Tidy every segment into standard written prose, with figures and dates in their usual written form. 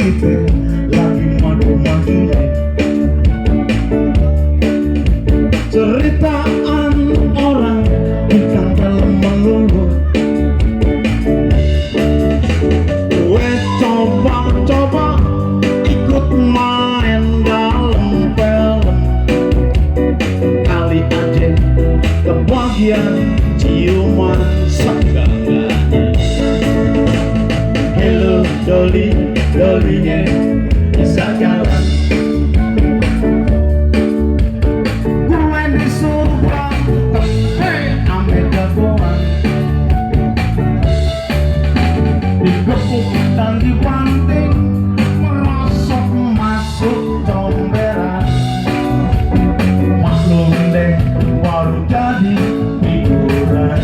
kita lagi madu-madu ceritaan orang ikan dalam melulu. Gue coba-coba ikut main dalam film, kali aja kebagian ciuman seenggaknya. Hello Dolly, Dollynya bisa jalan. Gue disuruh berantem, ambil jagoan, digebuk dan dibanting, merosot masuk comberan. Maklum deh, baru jadi hiburan.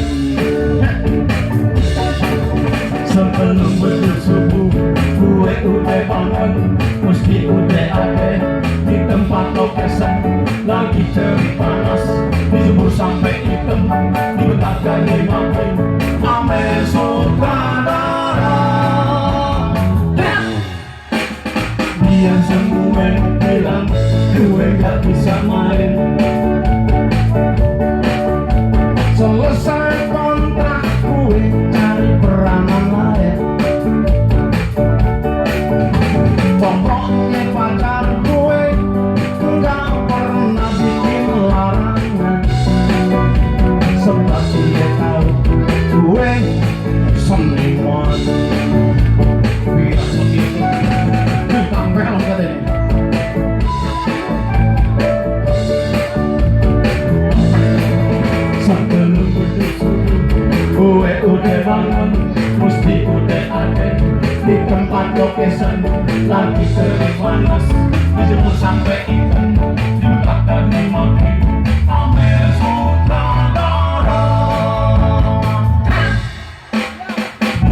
Sebelum betul subuh, gue udah bangun, mesti udah ada di tempat lokasi. Lagi terik panas, dijemur sampai hitam, dibetakan dimakan ame sutradara. Dia semua bilang gue gak bisa main. Selesai kontrak gue cari peranan lain. Pokoknya pacar gue gak pernah bikin larangan, sebab dia tahu gue seniman. Biar begitu kita belok katanya. Sebelum subuh gue udah bangun, mesti udah ada di tempat location. Lagi terik panas, dijemur sampai hitam, dibetakan dimakan ame sutradara.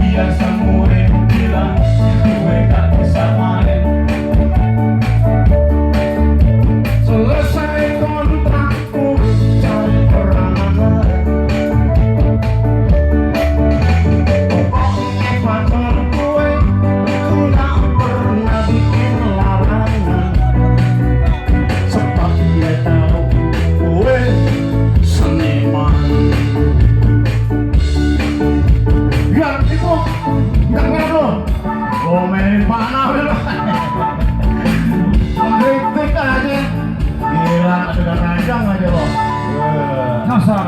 Dia semua bilang gue gak bisa main. Selesai kontrakku cari peranan lain. Pokoknya pacar gue gak pernah bikin larangan, sebab dia tahu gue seniman. Biar itu gak ngerti lo komen panah lo. Kritik aja gila, sudah rajang aja lo. Kasar.